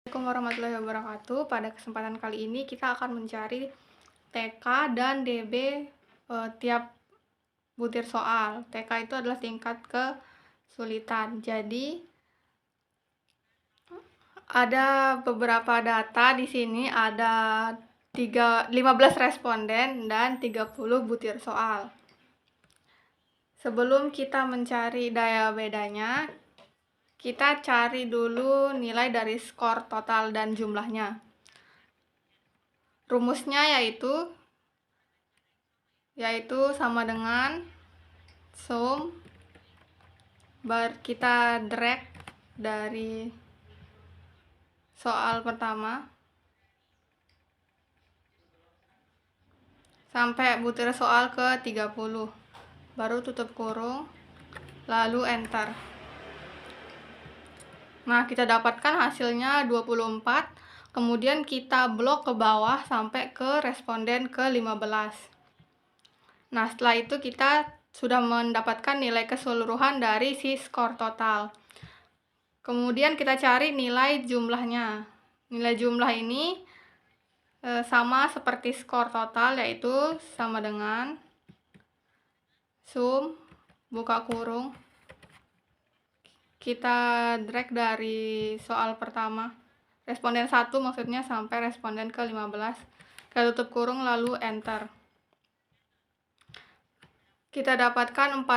Assalamualaikum warahmatullahi wabarakatuh. Pada kesempatan kali ini kita akan mencari TK dan DB tiap butir soal. TK itu adalah tingkat kesulitan. Jadi ada beberapa data di sini, ada 15 responden dan 30 butir soal. Sebelum kita mencari daya bedanya, kita cari dulu nilai dari skor total dan jumlahnya. Rumusnya yaitu sama dengan sum, kita drag dari soal pertama sampai butir soal ke 30, baru tutup kurung, lalu enter. Nah, kita dapatkan hasilnya 24, kemudian kita blok ke bawah sampai ke responden ke 15. Nah, setelah itu kita sudah mendapatkan nilai keseluruhan dari si skor total. Kemudian kita cari nilai jumlahnya. Nilai jumlah ini sama seperti skor total, yaitu sama dengan sum, buka kurung, kita drag dari soal pertama, responden 1 maksudnya, sampai responden ke 15. Kita tutup kurung lalu enter. Kita dapatkan 15,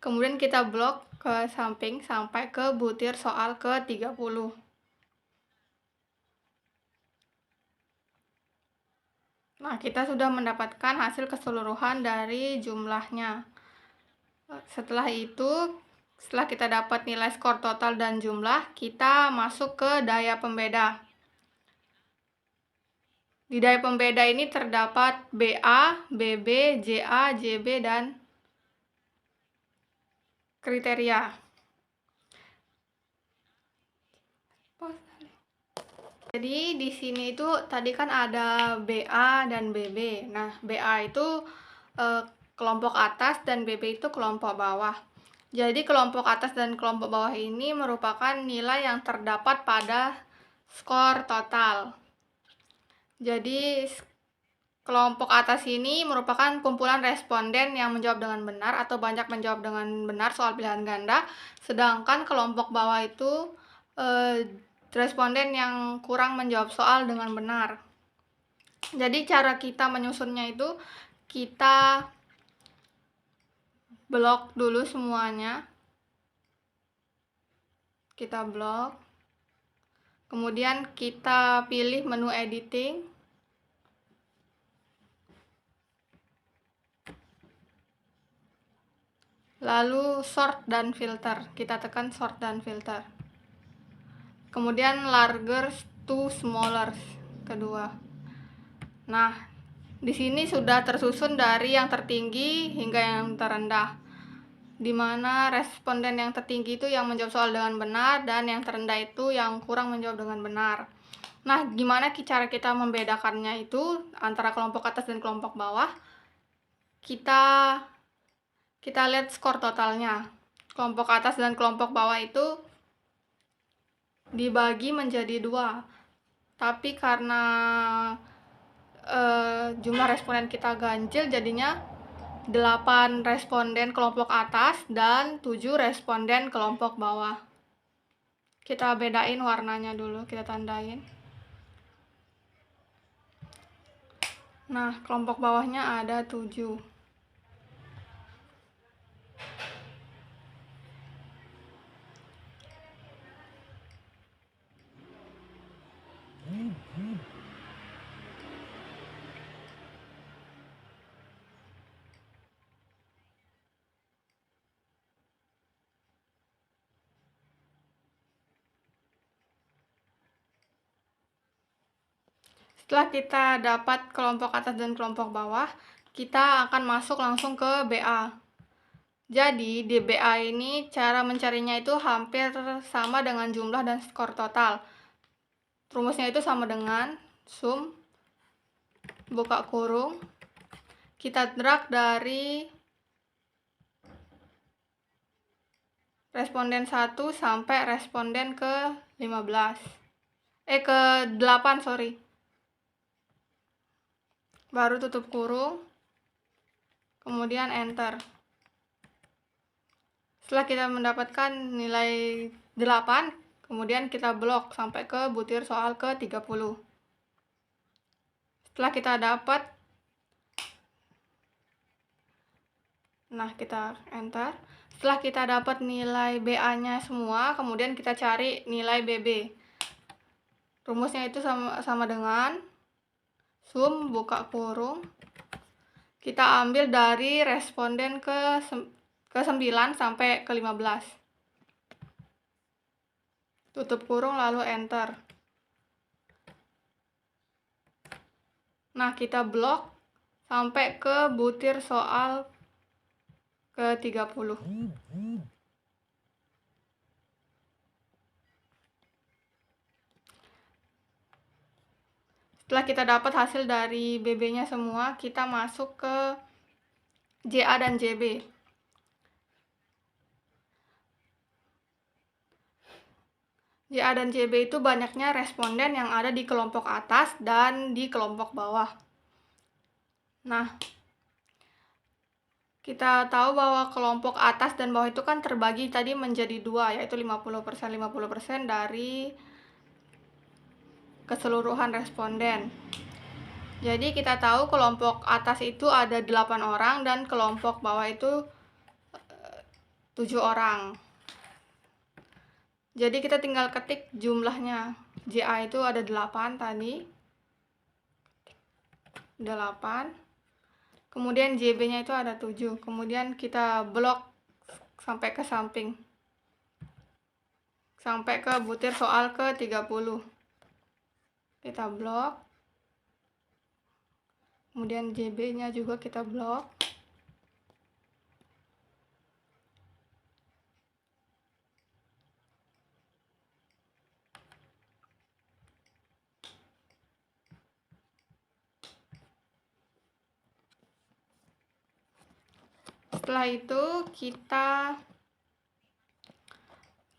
kemudian kita blok ke samping sampai ke butir soal ke 30. Nah, kita sudah mendapatkan hasil keseluruhan dari jumlahnya. Setelah itu, setelah kita dapat nilai skor total dan jumlah, kita masuk ke daya pembeda. Di daya pembeda ini terdapat BA, BB, JA, JB, dan kriteria. Jadi di sini itu tadi kan ada BA dan BB. Nah, BA itu kelompok atas dan BB itu kelompok bawah. Jadi kelompok atas dan kelompok bawah ini merupakan nilai yang terdapat pada skor total. Jadi kelompok atas ini merupakan kumpulan responden yang menjawab dengan benar atau banyak menjawab dengan benar soal pilihan ganda, sedangkan kelompok bawah itu responden yang kurang menjawab soal dengan benar. Jadi cara kita menyusunnya itu kita blok dulu semuanya. Kita blok. Kemudian kita pilih menu editing. Lalu sort dan filter. Kita tekan sort dan filter. Kemudian larger to smaller kedua. Nah, di sini sudah tersusun dari yang tertinggi hingga yang terendah, di mana responden yang tertinggi itu yang menjawab soal dengan benar dan yang terendah itu yang kurang menjawab dengan benar. Nah, gimana cara kita membedakannya itu antara kelompok atas dan kelompok bawah? Kita lihat skor totalnya. Kelompok atas dan kelompok bawah itu dibagi menjadi 2, tapi karena jumlah responden kita ganjil, jadinya 8 responden kelompok atas dan 7 responden kelompok bawah. Kita bedain warnanya dulu, kita tandain. Nah, kelompok bawahnya ada 7. Setelah kita dapat kelompok atas dan kelompok bawah, kita akan masuk langsung ke BA. Jadi di BA ini cara mencarinya itu hampir sama dengan jumlah dan skor total. Rumusnya itu sama dengan sum, buka kurung, kita drag dari responden 1 sampai responden ke 15. Ke 8, sorry. Baru tutup kurung, kemudian enter. Setelah kita mendapatkan nilai 8, kemudian kita blok sampai ke butir soal ke 30. Setelah kita dapat, nah kita enter. Setelah kita dapat nilai BA-nya semua, kemudian kita cari nilai BB. Rumusnya itu sama dengan sum buka kurung, kita ambil dari responden ke 9 sampai ke 15. Tutup kurung lalu enter. Nah, kita blok sampai ke butir soal ke 30. Setelah kita dapat hasil dari BB-nya semua, kita masuk ke JA dan JB. JA dan JB itu banyaknya responden yang ada di kelompok atas dan di kelompok bawah. Nah, kita tahu bahwa kelompok atas dan bawah itu kan terbagi tadi menjadi 2, yaitu 50% dari keseluruhan responden. Jadi kita tahu kelompok atas itu ada 8 orang dan kelompok bawah itu 7 orang. Jadi kita tinggal ketik jumlahnya. JA itu ada 8 tadi. 8. Kemudian JB-nya itu ada 7. Kemudian kita blok sampai ke samping. Sampai ke butir soal ke 30. Kita blok. Kemudian JB-nya juga kita blok. Setelah itu kita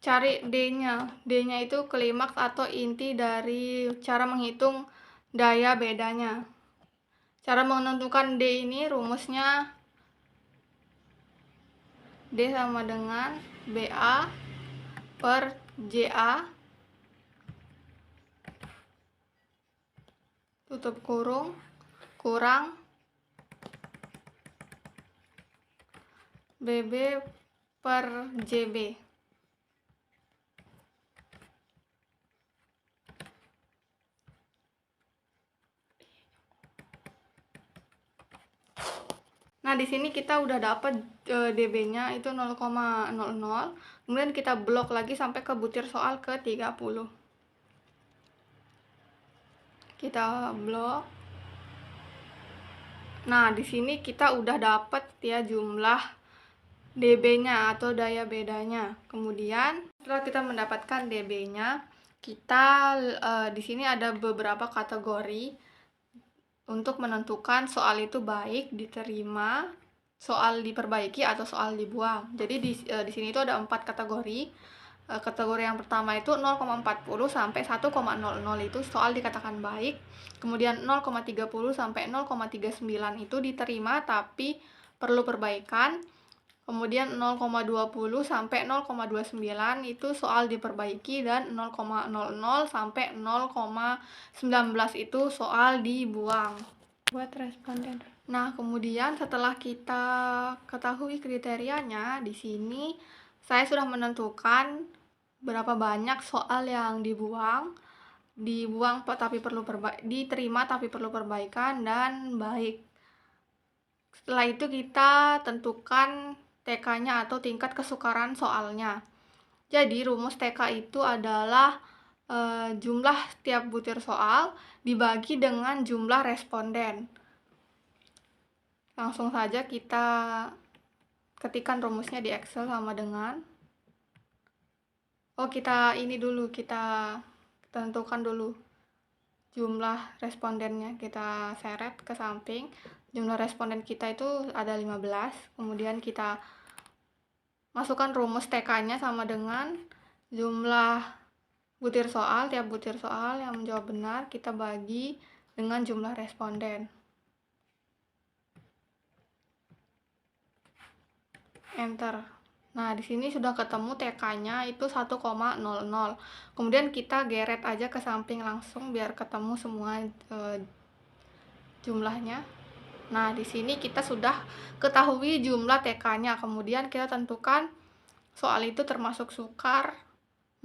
cari D-nya. D-nya itu klimaks atau inti dari cara menghitung daya bedanya. Cara menentukan D ini rumusnya D sama dengan BA per JA tutup kurung kurang BB per JB. Nah, di sini kita udah dapat DB-nya itu 0,00. Kemudian kita blok lagi sampai ke butir soal ke 30. Kita blok. Nah, di sini kita udah dapat ya jumlah DB-nya atau daya bedanya. Kemudian setelah kita mendapatkan DB-nya, kita di sini ada beberapa kategori untuk menentukan soal itu baik diterima, soal diperbaiki atau soal dibuang. Jadi di sini itu ada 4 kategori. Kategori yang pertama itu 0,40 sampai 1,00 itu soal dikatakan baik. Kemudian 0,30 sampai 0,39 itu diterima tapi perlu perbaikan. Kemudian 0,20 sampai 0,29 itu soal diperbaiki dan 0,00 sampai 0,19 itu soal dibuang. Buat responden. Nah, kemudian setelah kita ketahui kriterianya, di sini saya sudah menentukan berapa banyak soal yang dibuang tapi perlu diterima tapi perlu perbaikan dan baik. Setelah itu kita tentukan TK-nya atau tingkat kesukaran soalnya. Jadi rumus TK itu adalah jumlah tiap butir soal dibagi dengan jumlah responden. Langsung saja kita ketikkan rumusnya di Excel sama dengan kita tentukan dulu jumlah respondennya, kita seret ke samping. Jumlah responden kita itu ada 15, kemudian kita masukkan rumus TK-nya sama dengan jumlah butir soal. Tiap butir soal yang menjawab benar kita bagi dengan jumlah responden. Enter. Nah, di sini sudah ketemu TK-nya itu 1,00. Kemudian kita geret aja ke samping langsung biar ketemu semua jumlahnya. Nah, di sini kita sudah ketahui jumlah TK-nya. Kemudian kita tentukan soal itu termasuk sukar,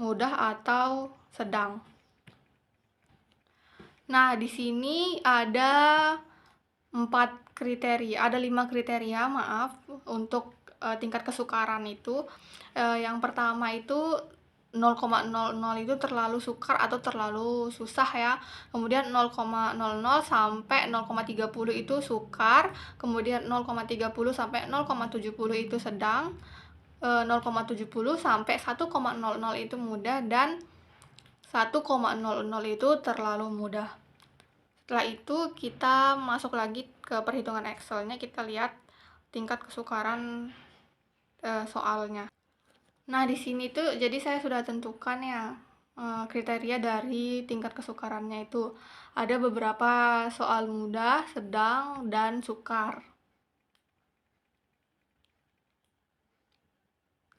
mudah, atau sedang. Nah, di sini ada 5 kriteria, maaf, untuk tingkat kesukaran itu. Yang pertama itu 0,00 itu terlalu sukar atau terlalu susah ya. Kemudian 0,00 sampai 0,30 itu sukar. Kemudian 0,30 sampai 0,70 itu sedang. 0,70 sampai 1,00 itu mudah, dan 1,00 itu terlalu mudah. Setelah itu kita masuk lagi ke perhitungan Excel-nya, kita lihat tingkat kesukaran soalnya. Nah, di sini tuh jadi saya sudah tentukan ya kriteria dari tingkat kesukarannya itu. Ada beberapa soal mudah, sedang, dan sukar.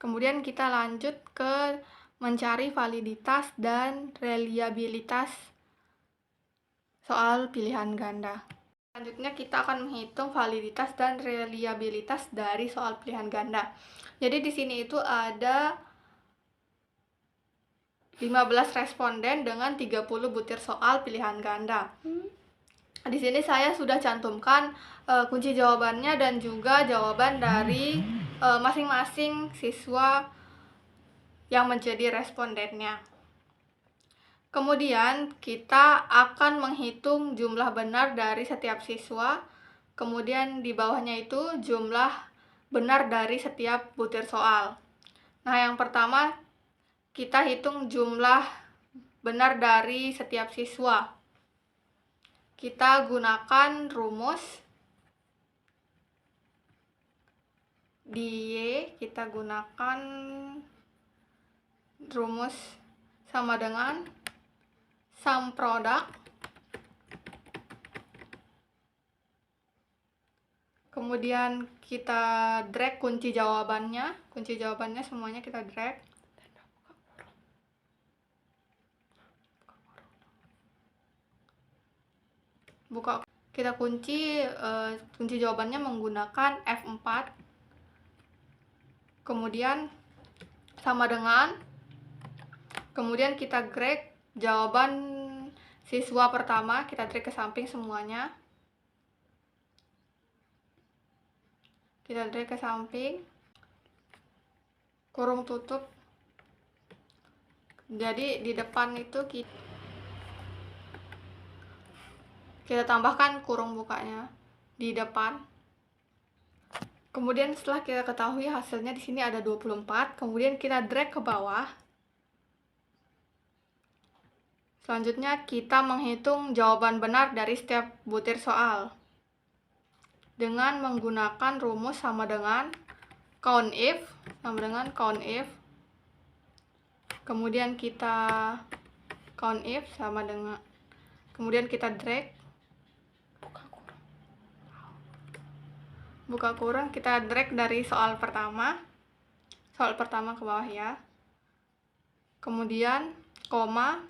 Kemudian kita lanjut ke mencari validitas dan reliabilitas soal pilihan ganda. Selanjutnya kita akan menghitung validitas dan reliabilitas dari soal pilihan ganda. Jadi di sini itu ada 15 responden dengan 30 butir soal pilihan ganda. Di sini saya sudah cantumkan kunci jawabannya dan juga jawaban dari masing-masing siswa yang menjadi respondennya. Kemudian kita akan menghitung jumlah benar dari setiap siswa. Kemudian di bawahnya itu jumlah benar dari setiap butir soal. Nah, yang pertama kita hitung jumlah benar dari setiap siswa. Kita gunakan rumus di Y, kita gunakan rumus sama dengan sum product. Kemudian kita drag kunci jawabannya. Kunci jawabannya semuanya kita drag. Kita kunci jawabannya menggunakan F4. Kemudian sama dengan, kemudian kita drag jawaban siswa pertama, kita drag ke samping semuanya. Kita drag ke samping, kurung tutup. Jadi di depan itu kita tambahkan kurung bukanya di depan. Kemudian setelah kita ketahui hasilnya di sini ada 24, kemudian kita drag ke bawah. Selanjutnya kita menghitung jawaban benar dari setiap butir soal dengan menggunakan rumus sama dengan COUNTIF, kemudian kita COUNTIF sama dengan, kemudian kita drag, buka kurung, kita drag dari soal pertama ke bawah ya. Kemudian koma,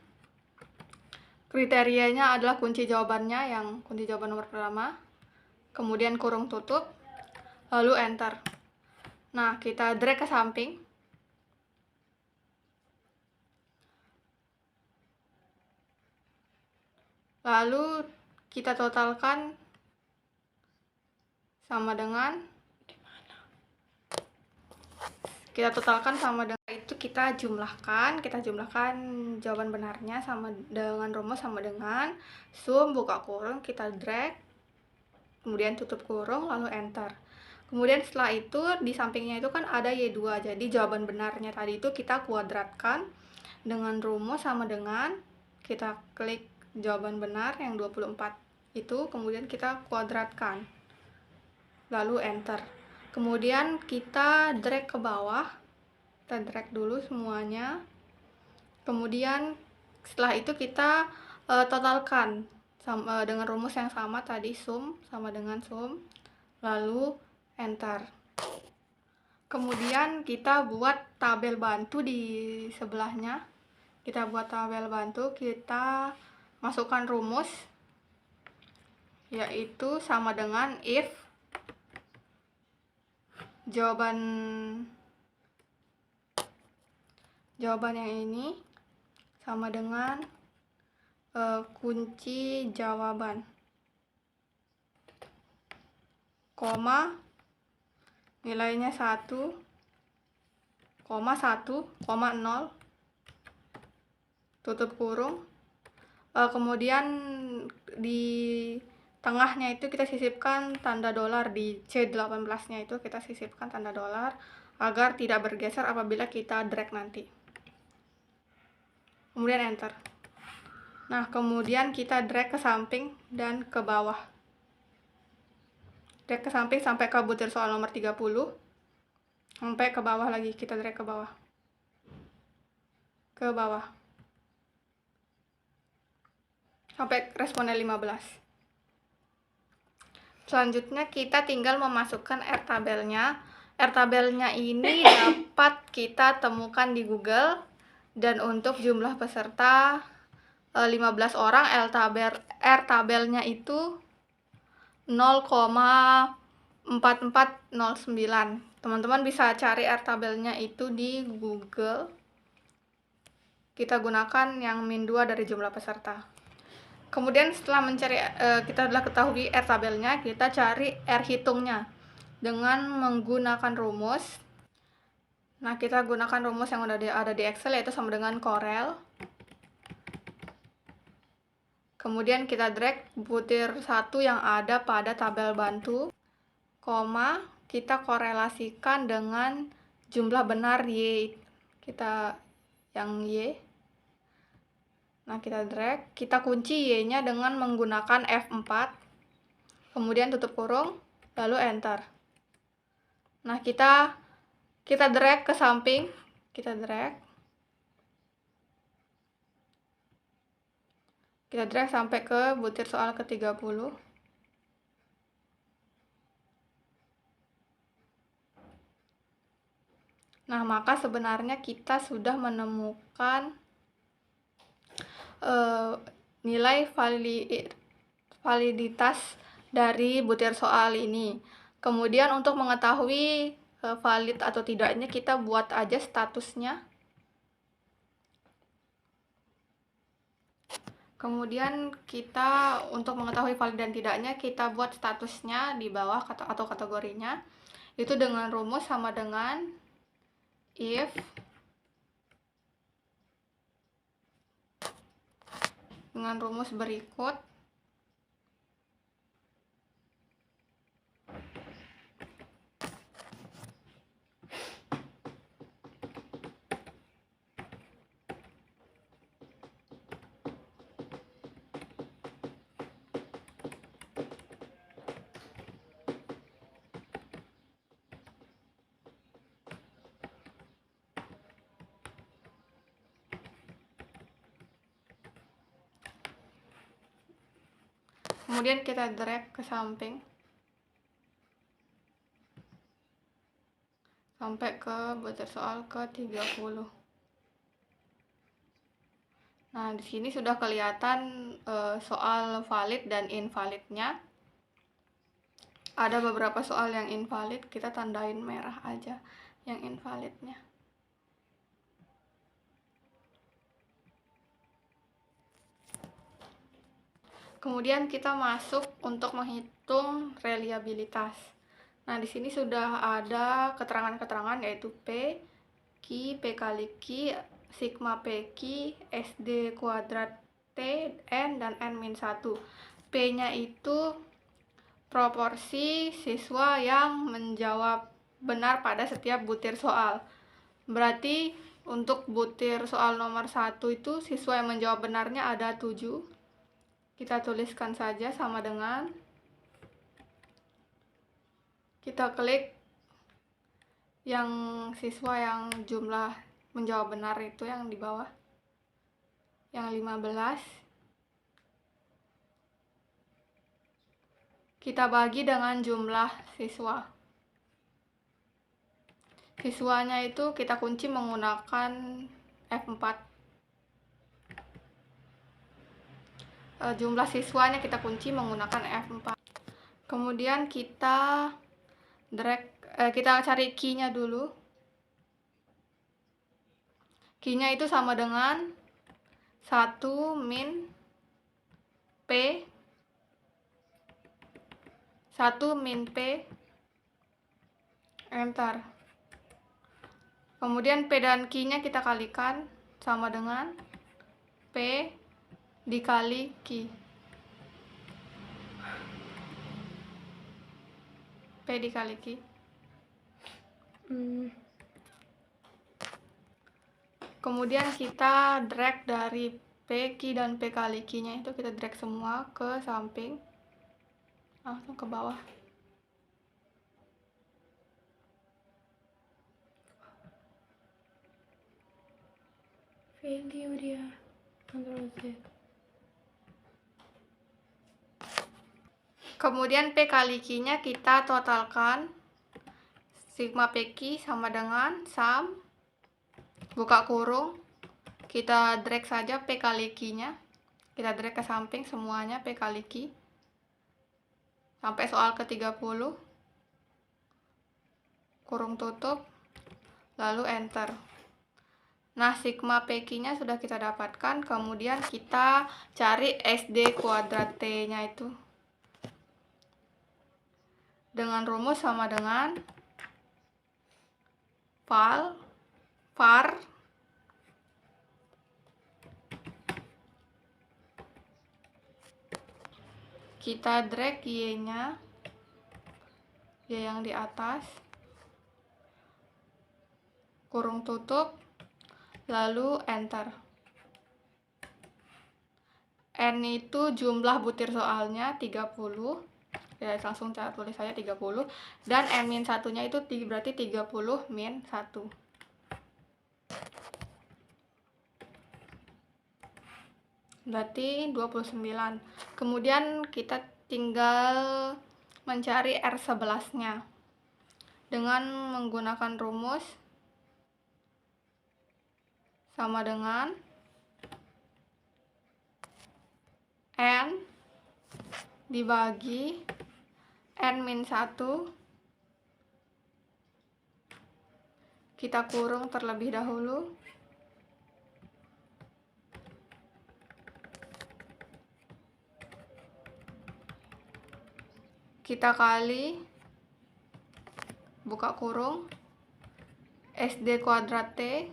kriterianya adalah kunci jawabannya, yang kunci jawaban nomor pertama. Kemudian kurung tutup, lalu enter. Nah, kita drag ke samping. Lalu kita totalkan sama dengan, itu kita jumlahkan jawaban benarnya sama dengan rumus sama dengan sum, buka kurung, kita drag, kemudian tutup kurung, lalu enter. Kemudian setelah itu di sampingnya itu kan ada Y2, jadi jawaban benarnya tadi itu kita kuadratkan dengan rumus sama dengan, kita klik jawaban benar yang 24 itu, kemudian kita kuadratkan, lalu enter. Kemudian kita drag ke bawah, kita drag dulu semuanya. Kemudian setelah itu kita totalkan dengan rumus yang sama tadi, sum sama dengan sum, lalu enter. Kemudian kita buat tabel bantu di sebelahnya. Kita buat tabel bantu, kita masukkan rumus, yaitu sama dengan if jawaban yang ini sama dengan kunci jawaban, koma, nilainya 1, koma 1, koma 0, tutup kurung. Kemudian di tengahnya itu kita sisipkan tanda dolar, di C18 nya itu kita sisipkan tanda dolar agar tidak bergeser apabila kita drag nanti. Kemudian enter. Nah, kemudian kita drag ke samping dan ke bawah. Drag ke samping sampai ke butir soal nomor 30. Sampai ke bawah lagi, kita drag ke bawah. Ke bawah. Sampai responnya 15. Selanjutnya kita tinggal memasukkan R-tabelnya. R-tabelnya ini dapat kita temukan di Google, dan untuk jumlah peserta 15 orang, R-tabelnya itu 0,4409. Teman-teman bisa cari R-tabelnya itu di Google. Kita gunakan yang min 2 dari jumlah peserta. Kemudian setelah mencari, kita telah ketahui R-tabelnya, kita cari R-hitungnya dengan menggunakan rumus. Nah, kita gunakan rumus yang udah ada di Excel, yaitu sama dengan Corel. Kemudian kita drag butir 1 yang ada pada tabel bantu, koma, kita korelasikan dengan jumlah benar Y, kita yang Y. Nah, kita drag, kita kunci Y-nya dengan menggunakan F4, kemudian tutup kurung, lalu enter. Nah, kita drag ke samping, kita drag sampai ke butir soal ke-30. Nah, maka sebenarnya kita sudah menemukan nilai validitas dari butir soal ini. Kemudian untuk mengetahui valid atau tidaknya, kita buat aja statusnya. Kemudian kita untuk mengetahui valid dan tidaknya, kita buat statusnya di bawah atau kategorinya, itu dengan rumus sama dengan if dengan rumus berikut. Kemudian kita drag ke samping sampai ke butir soal ke-30. Nah, di sini sudah kelihatan soal valid dan invalidnya. Ada beberapa soal yang invalid, kita tandain merah aja yang invalidnya. Kemudian kita masuk untuk menghitung reliabilitas. Nah, di sini sudah ada keterangan-keterangan, yaitu P, Q, P kali Q, sigma PQ, SD kuadrat T, N, dan N-1. P-nya itu proporsi siswa yang menjawab benar pada setiap butir soal. Berarti untuk butir soal nomor 1 itu siswa yang menjawab benarnya ada 7. Kita tuliskan saja sama dengan, kita klik yang siswa yang jumlah menjawab benar itu yang di bawah, yang 15, kita bagi dengan jumlah siswa. Siswanya itu kita kunci menggunakan F4. Jumlah siswanya kita kunci menggunakan F4. Kemudian kita drag, kita cari key-nya dulu. Key-nya itu sama dengan 1 min P, 1 min P, enter. Kemudian P dan Q-nya kita kalikan sama dengan P dikali Q. P dikali Q. Kemudian kita drag dari P, Q, dan P kali Q-nya itu kita drag semua ke samping, langsung ke bawah. Value dia, Ctrl Z. Kemudian P kali Q-nya kita totalkan, sigma PQ sama dengan sum, buka kurung, kita drag saja P kali Q-nya, kita drag ke samping semuanya P kali Q, sampai soal ke-30, kurung tutup, lalu enter. Nah, sigma PQ-nya sudah kita dapatkan, kemudian kita cari SD kuadrat T-nya itu. Dengan rumus sama dengan var kita drag Y-nya, Y yang di atas, kurung tutup, lalu enter. N itu jumlah butir soalnya 30, ya langsung cara tulis saya 30, dan N-1-nya itu berarti 30 min 1. Berarti 29. Kemudian kita tinggal mencari R11-nya dengan menggunakan rumus sama dengan N dibagi N-1, kita kurung terlebih dahulu, kita kali, buka kurung, SD kuadrat T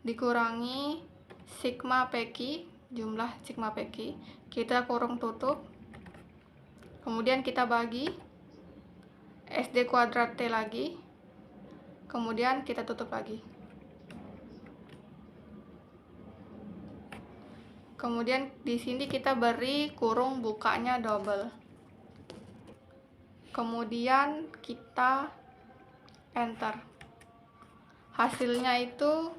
dikurangi sigma PQ, jumlah sigma PQ, kita kurung tutup, kemudian kita bagi SD kuadrat T lagi, kemudian kita tutup lagi. Kemudian di sini kita beri kurung bukanya double. Kemudian kita enter. Hasilnya itu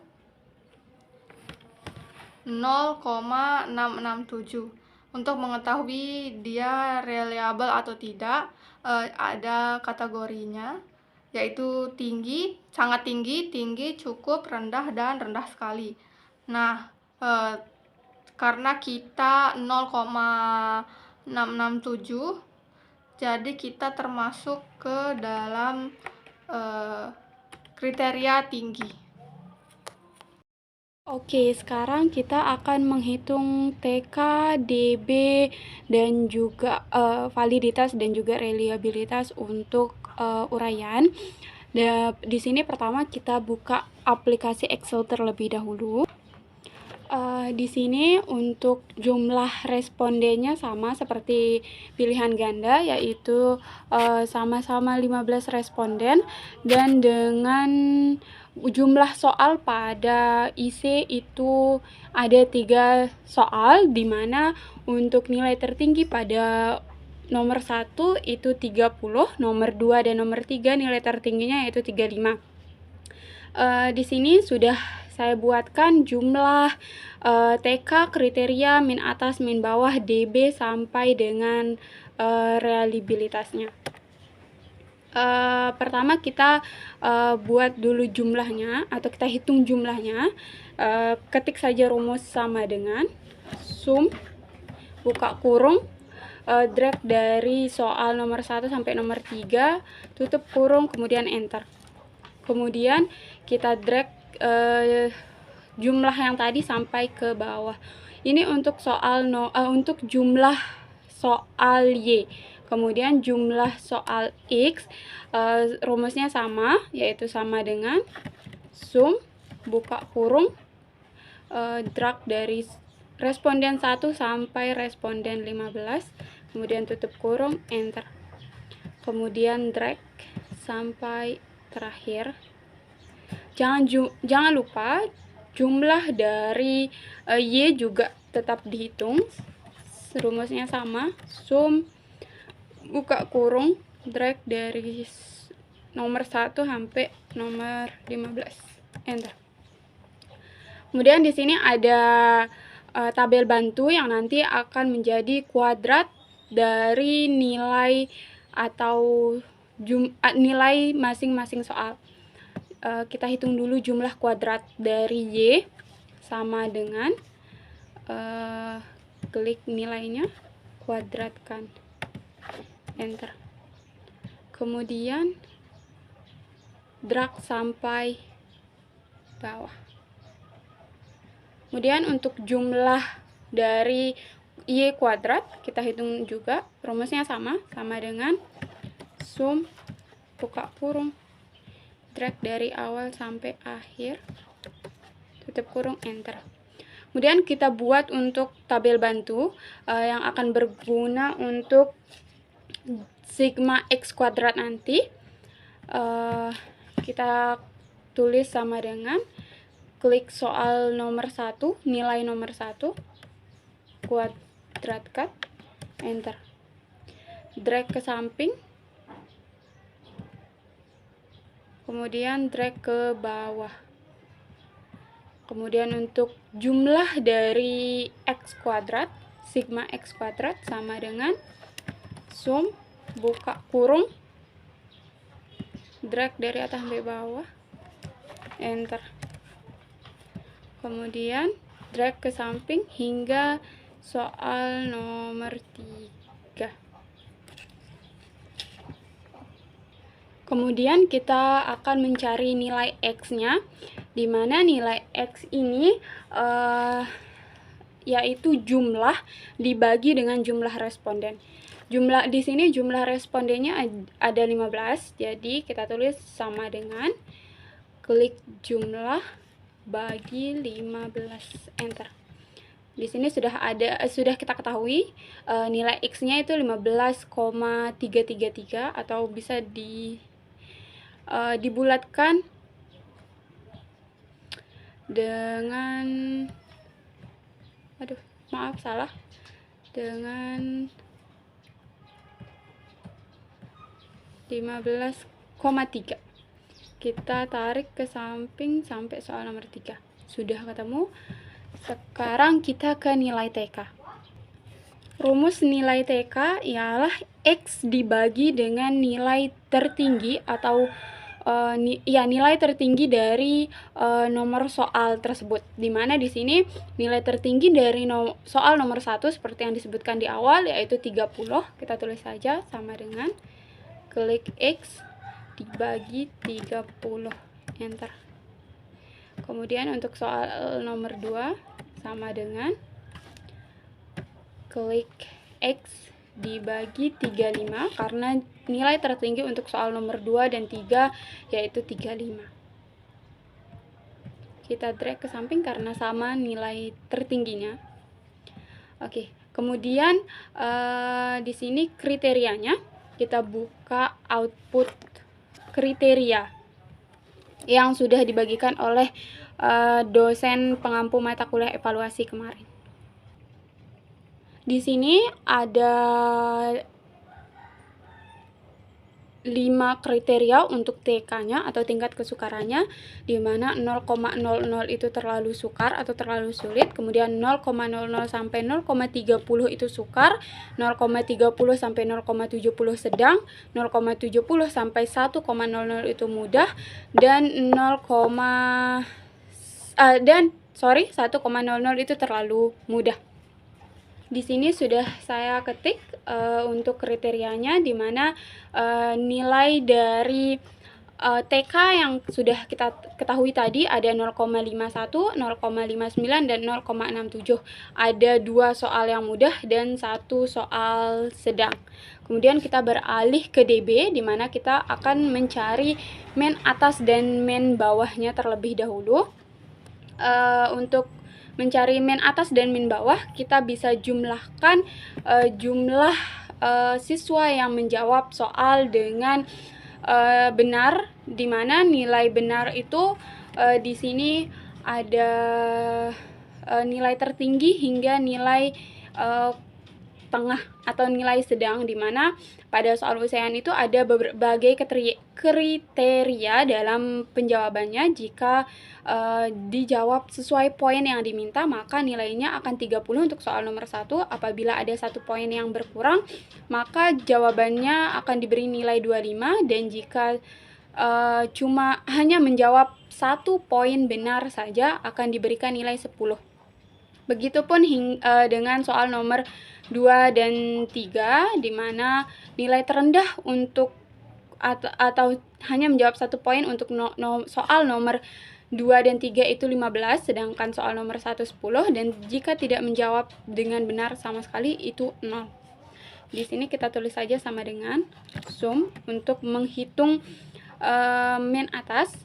0,667. Untuk mengetahui dia reliable atau tidak, ada kategorinya, yaitu tinggi, sangat tinggi, tinggi, cukup, rendah, dan rendah sekali. Nah, karena kita 0,667, jadi kita termasuk ke dalam kriteria tinggi. Oke, sekarang kita akan menghitung TK, DB, dan juga validitas dan juga reliabilitas untuk uraian. Di sini pertama kita buka aplikasi Excel terlebih dahulu. Di sini untuk jumlah respondennya sama seperti pilihan ganda, yaitu sama-sama 15 responden, dan dengan jumlah soal pada IC itu ada 3 soal, di mana untuk nilai tertinggi pada nomor 1 itu 30, nomor 2 dan nomor 3 nilai tertingginya yaitu 35. Di sini sudah saya buatkan jumlah TK, kriteria, min atas, min bawah, DB sampai dengan reliabilitasnya. Pertama kita buat dulu jumlahnya atau kita hitung jumlahnya. Ketik saja rumus sama dengan sum buka kurung, drag dari soal nomor 1 sampai nomor 3, tutup kurung, kemudian enter. Kemudian kita drag jumlah yang tadi sampai ke bawah. Ini untuk soal untuk jumlah soal Y. Kemudian jumlah soal X, rumusnya sama, yaitu sama dengan sum buka kurung, drag dari responden 1 sampai responden 15, kemudian tutup kurung, enter. Kemudian drag sampai terakhir. Jangan lupa jumlah dari Y juga tetap dihitung. Rumusnya sama, sum buka kurung, drag dari nomor 1 sampai nomor 15, enter. Kemudian di sini ada tabel bantu yang nanti akan menjadi kuadrat dari nilai atau nilai masing-masing soal. Kita hitung dulu jumlah kuadrat dari Y sama dengan klik nilainya, kuadratkan, enter. Kemudian drag sampai bawah. Kemudian untuk jumlah dari Y kuadrat kita hitung juga, rumusnya sama dengan sum buka kurung, drag dari awal sampai akhir, tutup kurung, enter. Kemudian kita buat untuk tabel bantu yang akan berguna untuk sigma X kuadrat nanti. Kita tulis sama dengan klik soal nomor 1, nilai nomor 1, kuadratkan, enter. Drag ke samping, kemudian drag ke bawah. Kemudian untuk jumlah dari X kuadrat, sigma X kuadrat sama dengan sum buka kurung, drag dari atas sampai bawah, enter. Kemudian drag ke samping hingga soal nomor 3. Kemudian kita akan mencari nilai X-nya, di mana nilai X ini yaitu jumlah dibagi dengan jumlah responden. Di sini jumlah respondennya ada 15, jadi kita tulis sama dengan klik jumlah bagi 15, enter. Di sini sudah kita ketahui nilai X-nya itu 15,333 atau bisa dibulatkan dengan dengan 15,3. Kita tarik ke samping sampai soal nomor 3. Sudah ketemu. Sekarang kita ke nilai TK. Rumus nilai TK ialah X dibagi dengan nilai tertinggi atau nilai tertinggi dari nomor soal tersebut. Dimana di sini nilai tertinggi dari soal nomor 1 seperti yang disebutkan di awal yaitu 30. Kita tulis saja sama dengan klik X dibagi 30, enter. Kemudian untuk soal nomor 2 sama dengan klik X dibagi 35 karena nilai tertinggi untuk soal nomor 2 dan 3 yaitu 35. Kita drag ke samping karena sama nilai tertingginya. Oke, kemudian di sini kriterianya kita buka output kriteria yang sudah dibagikan oleh dosen pengampu mata kuliah evaluasi kemarin. Di sini ada 5 kriteria untuk TK-nya atau tingkat kesukarannya, di mana 0,00 itu terlalu sukar atau terlalu sulit, kemudian 0,00 sampai 0,30 itu sukar, 0,30 sampai 0,70 sedang, 0,70 sampai 1,00 itu mudah, dan 1,00 itu terlalu mudah. Di sini sudah saya ketik untuk kriterianya, di mana nilai dari TK yang sudah kita ketahui tadi ada 0,51, 0,59, dan 0,67. Ada 2 soal yang mudah dan 1 soal sedang. Kemudian kita beralih ke DB, di mana kita akan mencari main atas dan main bawahnya terlebih dahulu. Untuk mencari min atas dan min bawah, kita bisa jumlahkan jumlah siswa yang menjawab soal dengan benar, di mana nilai benar itu di sini ada nilai tertinggi hingga nilai tengah atau nilai sedang, di mana pada soal ujian itu ada berbagai kriteria dalam penjawabannya. Jika dijawab sesuai poin yang diminta, maka nilainya akan 30 untuk soal nomor 1. Apabila ada 1 poin yang berkurang, maka jawabannya akan diberi nilai 25, dan jika cuma hanya menjawab 1 poin benar saja akan diberikan nilai 10. Begitupun dengan soal nomor 2 dan 3, di mana nilai terendah untuk atau hanya menjawab 1 poin untuk soal nomor 2 dan 3 itu 15, sedangkan soal nomor 1 10, dan jika tidak menjawab dengan benar sama sekali itu 0. Di sini kita tulis saja sama dengan sum untuk menghitung min atas.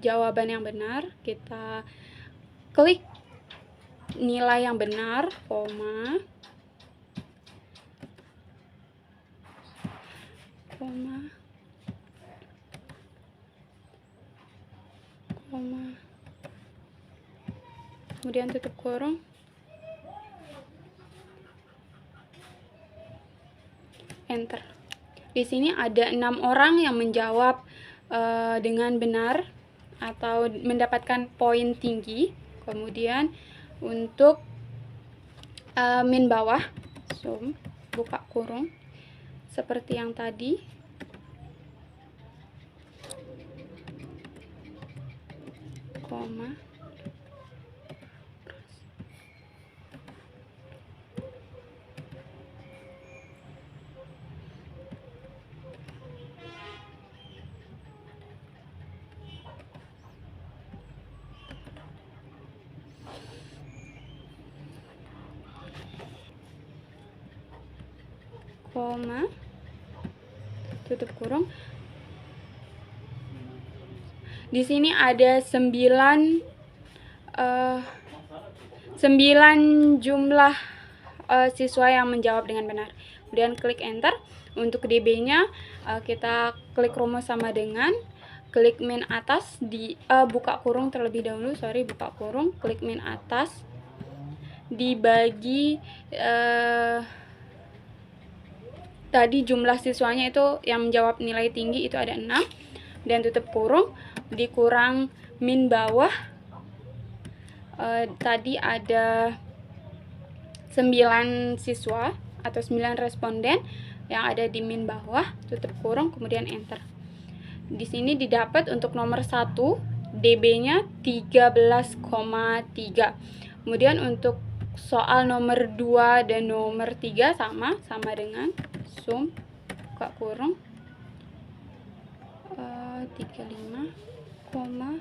Jawaban yang benar, kita klik nilai yang benar, koma, kemudian tutup kurung, enter. Di sini ada 6 orang yang menjawab dengan benar atau mendapatkan poin tinggi. Kemudian untuk min bawah, sum, buka kurung, seperti yang tadi, koma, koma, tutup kurung. Di sini ada 9 jumlah siswa yang menjawab dengan benar. Kemudian klik enter. Untuk DB-nya kita klik rumus sama dengan klik min atas, di buka kurung terlebih dahulu, buka kurung, klik min atas, dibagi tadi jumlah siswanya itu yang menjawab nilai tinggi itu ada 6, dan tutup kurung, dikurang min bawah, tadi ada 9 siswa atau 9 responden yang ada di min bawah, tutup kurung, kemudian enter. Di sini didapat untuk nomor 1 DB-nya 13,3. Kemudian untuk soal nomor 2 dan nomor 3 sama dengan sum, buka kurung, 35,25.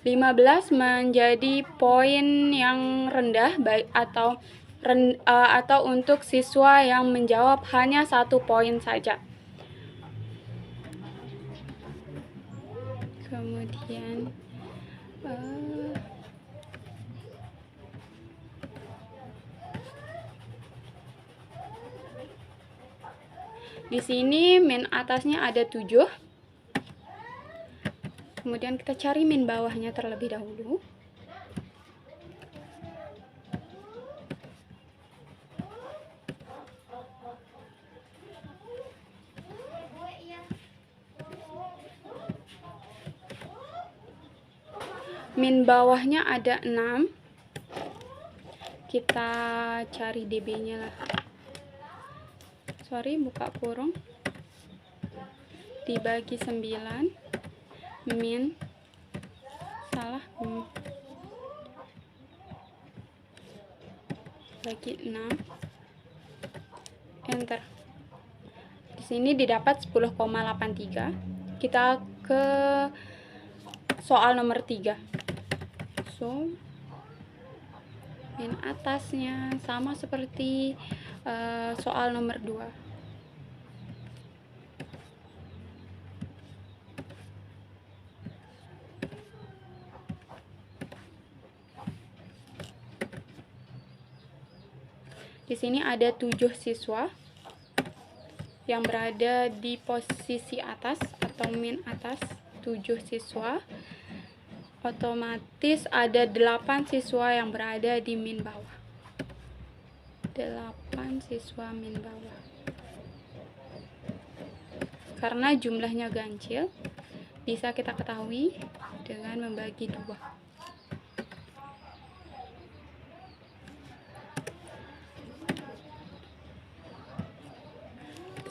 15 menjadi poin yang rendah, baik atau untuk siswa yang menjawab hanya 1 poin saja. Kemudian di sini min atasnya ada 7. Kemudian kita cari min bawahnya terlebih dahulu. min bawahnya ada 6. Kita cari db-nya lah. Sorry, buka kurung. Dibagi 9 min bagi 6, enter. Di sini didapat 10,83. Kita ke soal nomor 3. So, min atasnya sama seperti soal nomor 2. Di sini ada 7 siswa yang berada di posisi atas atau min atas, 7 siswa. Otomatis ada 8 siswa yang berada di min bawah. 8 siswa min bawah. Karena jumlahnya ganjil, bisa kita ketahui dengan membagi 2.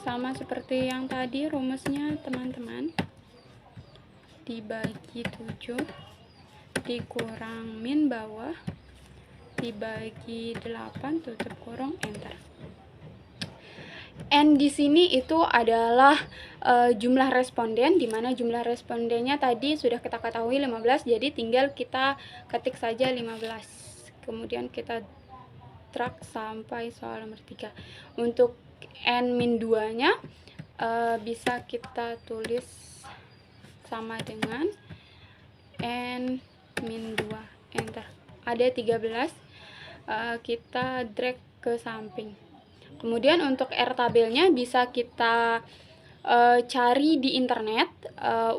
Sama seperti yang tadi rumusnya teman-teman, dibagi 7 dikurang min bawah dibagi 8 tutup kurung, enter. N di sini itu adalah jumlah responden, di mana jumlah respondennya tadi sudah kita ketahui 15, jadi tinggal kita ketik saja 15. Kemudian kita drag sampai soal nomor 3. Untuk N-2 nya bisa kita tulis sama dengan N-2, enter. Ada 13, kita drag ke samping. Kemudian untuk R tabelnya bisa kita cari di internet.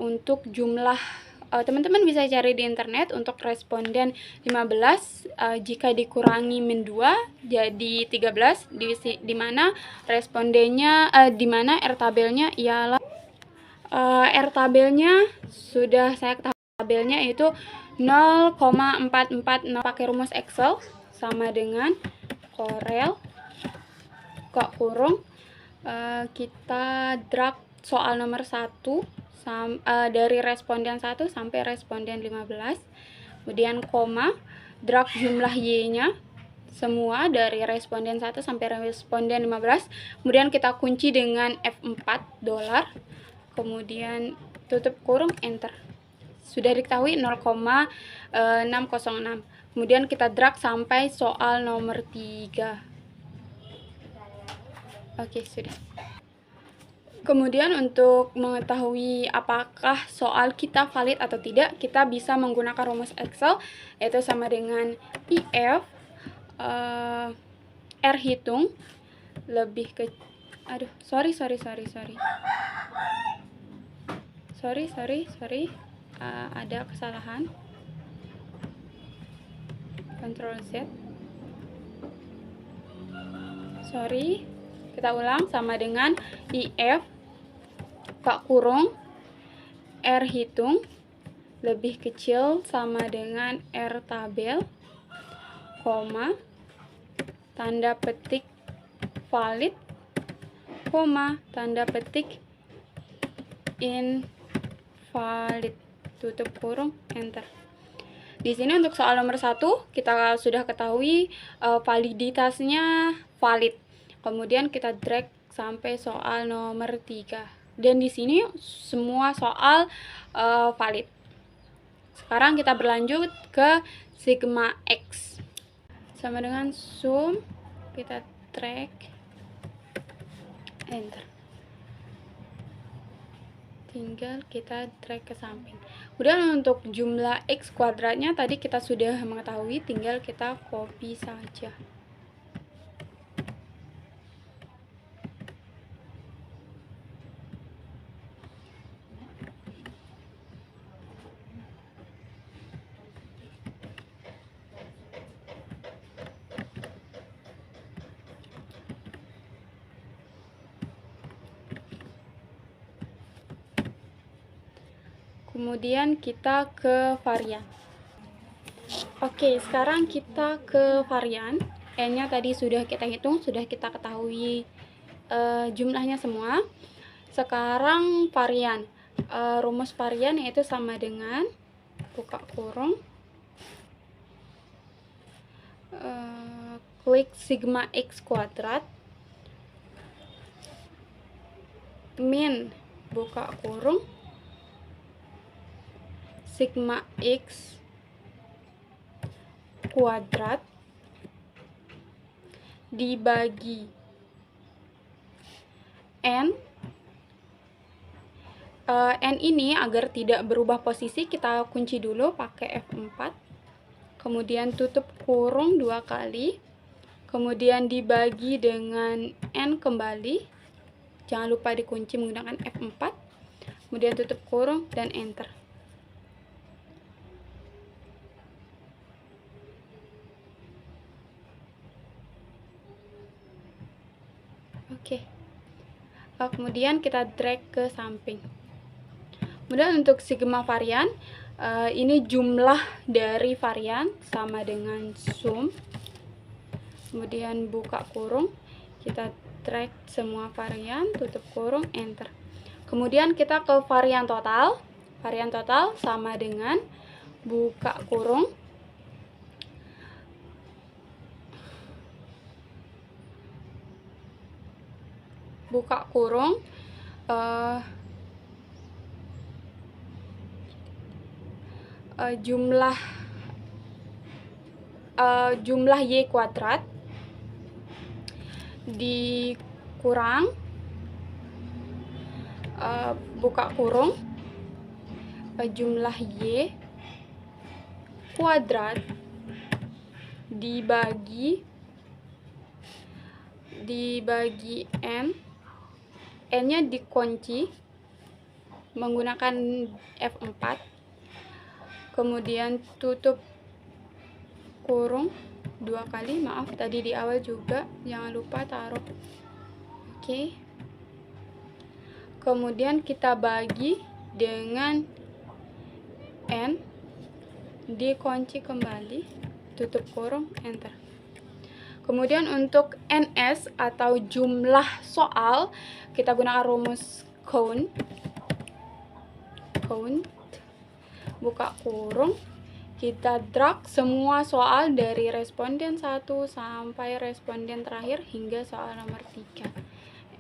Untuk jumlah teman-teman bisa cari di internet untuk responden 15 jika dikurangi min 2 jadi 13, di mana respondennya di mana R tabelnya ialah R tabelnya sudah saya ketahui, tabelnya itu 0,440. Pakai rumus Excel sama dengan Corel kok kurung, kita drag soal nomor 1 dari responden 1 sampai responden 15, kemudian koma, drag jumlah Y-nya semua dari responden 1 sampai responden 15, kemudian kita kunci dengan F4 $, kemudian tutup kurung, enter. Sudah diketahui 0,606. Kemudian kita drag sampai soal nomor 3. Oke, sudah. Kemudian untuk mengetahui apakah soal kita valid atau tidak, kita bisa menggunakan rumus Excel, yaitu sama dengan IF R hitung lebih ke sorry ada kesalahan, Ctrl Z, kita ulang, sama dengan IF Pak kurung R hitung lebih kecil sama dengan R tabel, koma, tanda petik valid, koma, tanda petik invalid, tutup kurung, enter. Di sini untuk soal nomor 1 kita sudah ketahui validitasnya valid. Kemudian kita drag sampai soal nomor 3. Dan di sini semua soal valid. Sekarang kita berlanjut ke sigma X. Sama dengan sum, kita drag, enter. Tinggal kita drag ke samping. Kemudian untuk jumlah X kuadratnya tadi kita sudah mengetahui, tinggal kita copy saja. Kemudian kita ke varian. Oke, sekarang kita ke varian. N-nya tadi sudah kita hitung, sudah kita ketahui jumlahnya semua. Sekarang varian. Rumus varian yaitu sama dengan buka kurung klik sigma x kuadrat min buka kurung sigma x kuadrat dibagi n. N ini agar tidak berubah posisi kita kunci dulu pakai F4, kemudian tutup kurung 2 kali, kemudian dibagi dengan N kembali, jangan lupa dikunci menggunakan F4, kemudian tutup kurung dan enter. Oke. Kemudian kita drag ke samping. Kemudian untuk sigma varian, ini jumlah dari varian sama dengan sum. Kemudian buka kurung, kita drag semua varian, tutup kurung, enter. Kemudian kita ke varian total. Varian total sama dengan buka kurung, jumlah y kuadrat dikurang buka kurung jumlah y kuadrat dibagi n. N-nya dikunci menggunakan F4, kemudian tutup kurung 2 kali, maaf tadi di awal juga jangan lupa taruh. Oke. Kemudian kita bagi dengan N, dikunci kembali, tutup kurung, enter. Kemudian untuk NS atau jumlah soal, kita gunakan rumus count, buka kurung, kita drag semua soal dari responden 1 sampai responden terakhir hingga soal nomor 3.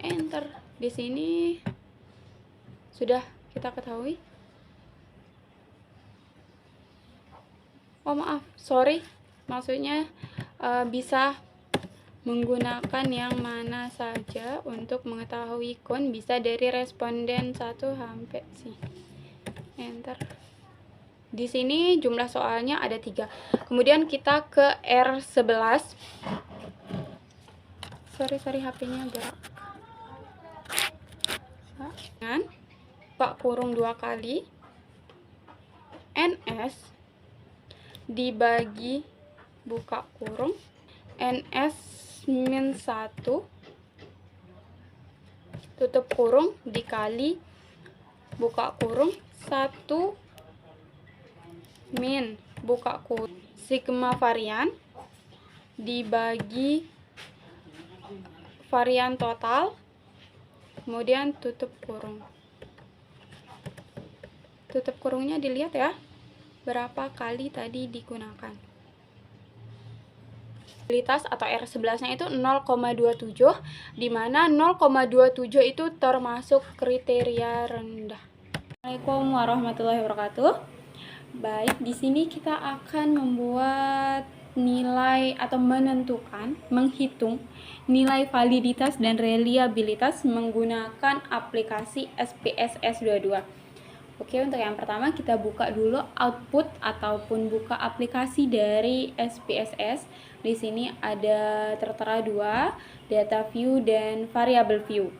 Enter. Di sini sudah kita ketahui. Oh maaf, sorry. Maksudnya bisa menggunakan yang mana saja untuk mengetahui count, bisa dari responden 1 sampai sini. Enter. Di sini jumlah soalnya ada 3. Kemudian kita ke R11. Sorry HP-nya gerak. Dengan buka kurung 2 kali NS dibagi buka kurung NS min 1 tutup kurung dikali buka kurung 1 min buka kurung sigma varian dibagi varian total, kemudian tutup kurung. Tutup kurungnya dilihat ya, berapa kali tadi digunakan. Probabilitas atau R11-nya itu 0,27, di mana 0,27 itu termasuk kriteria rendah. Assalamualaikum warahmatullahi wabarakatuh. Baik, di sini kita akan membuat nilai atau menghitung nilai validitas dan reliabilitas menggunakan aplikasi SPSS 22. Oke, untuk yang pertama kita buka dulu output ataupun buka aplikasi dari SPSS. Di sini ada tertera 2, data view dan variable view.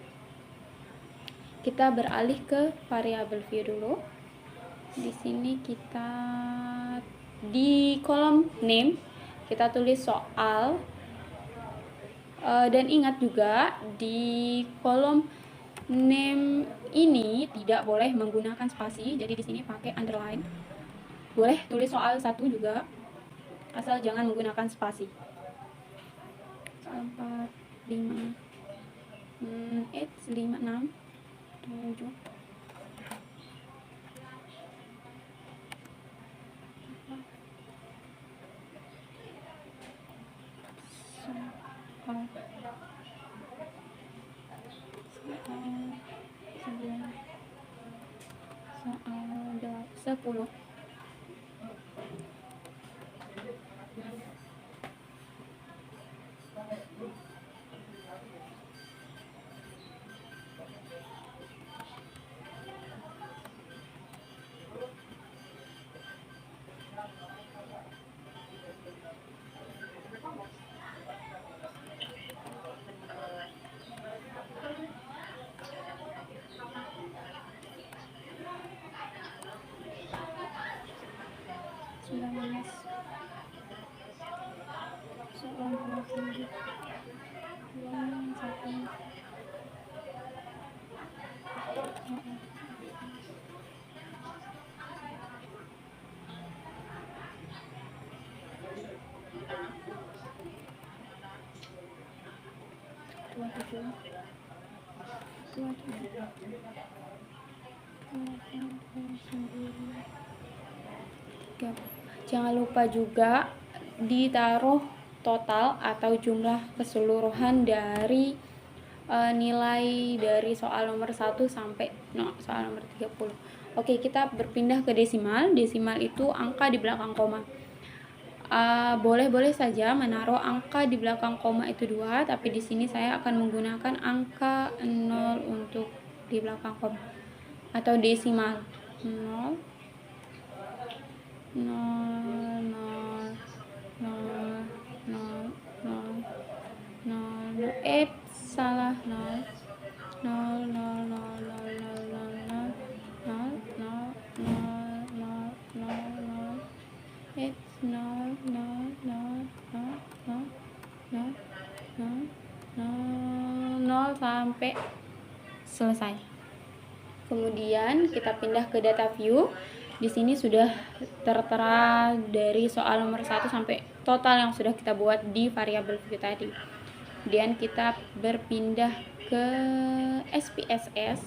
Kita beralih ke variable view dulu. Di sini kita di kolom name kita tulis soal, dan ingat juga di kolom name ini tidak boleh menggunakan spasi, jadi di sini pakai underline. Boleh tulis soal 1 juga. asal jangan menggunakan spasi. Soal 4, 5, 5, 6, 7, 10. Jangan lupa juga ditaruh total atau jumlah keseluruhan dari nilai dari soal nomor 1 sampai soal nomor 30. Oke, kita berpindah ke desimal. Desimal itu angka di belakang koma. Boleh saja menaruh angka di belakang koma itu 2, tapi di sini saya akan menggunakan angka 0 untuk di belakang koma atau desimal. 0 0 0 0 0 0 0 salah 0 0 0 0 0 0 0 0 0 0 0 0 0 0 sampai selesai. Kemudian kita pindah ke data view. Di sini sudah tertera dari soal nomor 1 sampai total yang sudah kita buat di variabel view tadi. Kemudian kita berpindah ke SPSS.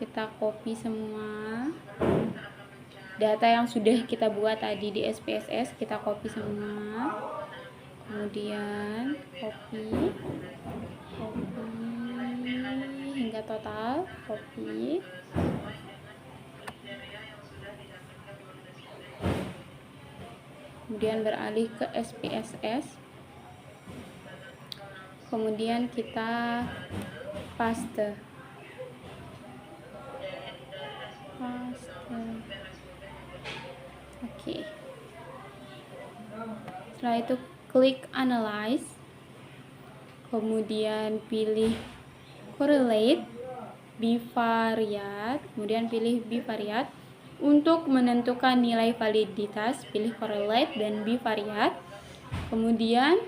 Kita copy semua data yang sudah kita buat tadi di SPSS, kita copy semua. Kemudian copy hingga total, copy. Kemudian beralih ke SPSS. Kemudian kita paste. Oke. Setelah itu klik analyze. Kemudian pilih correlate, bivariate, kemudian pilih bivariate. Untuk menentukan nilai validitas, pilih correlate dan bivariate. Kemudian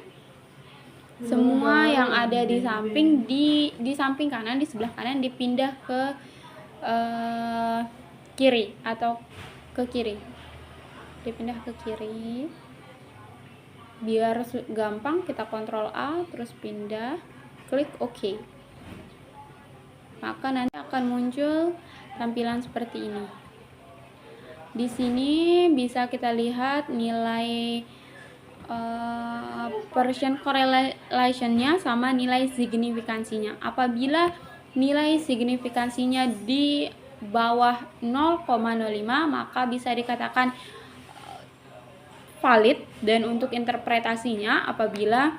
semua yang ada di samping kanan, di sebelah kanan dipindah ke kiri atau ke kiri. Dipindah ke kiri. Biar gampang, kita Ctrl A terus pindah, klik OK. Maka nanti akan muncul tampilan seperti ini. Di sini bisa kita lihat nilai Percent correlation-nya sama nilai signifikansinya. Apabila nilai signifikansinya di bawah 0,05 maka bisa dikatakan valid, dan untuk interpretasinya apabila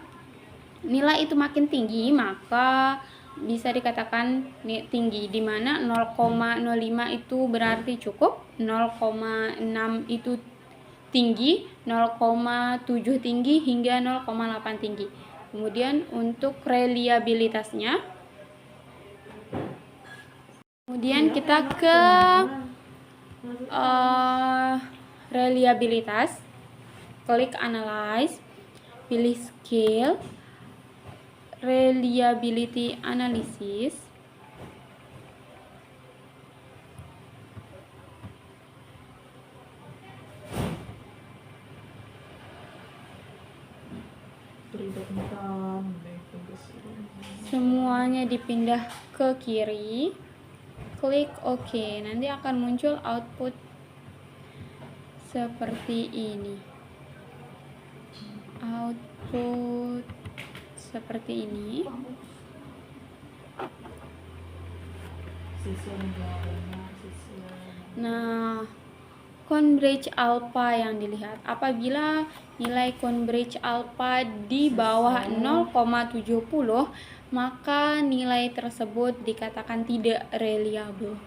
nilai itu makin tinggi maka bisa dikatakan tinggi, di mana 0,05 itu berarti cukup, 0,6 itu tinggi, 0,7 tinggi hingga 0,8 tinggi. Kemudian untuk reliabilitasnya, kemudian kita ke reliabilitas, klik analyze, pilih scale, reliability analysis. Semuanya dipindah ke kiri. Klik OK. Nanti akan muncul output seperti ini. Output seperti ini. Nah, Converge alpha yang dilihat. Apabila nilai Converge alpha di bawah 0,70, maka nilai tersebut dikatakan tidak reliable.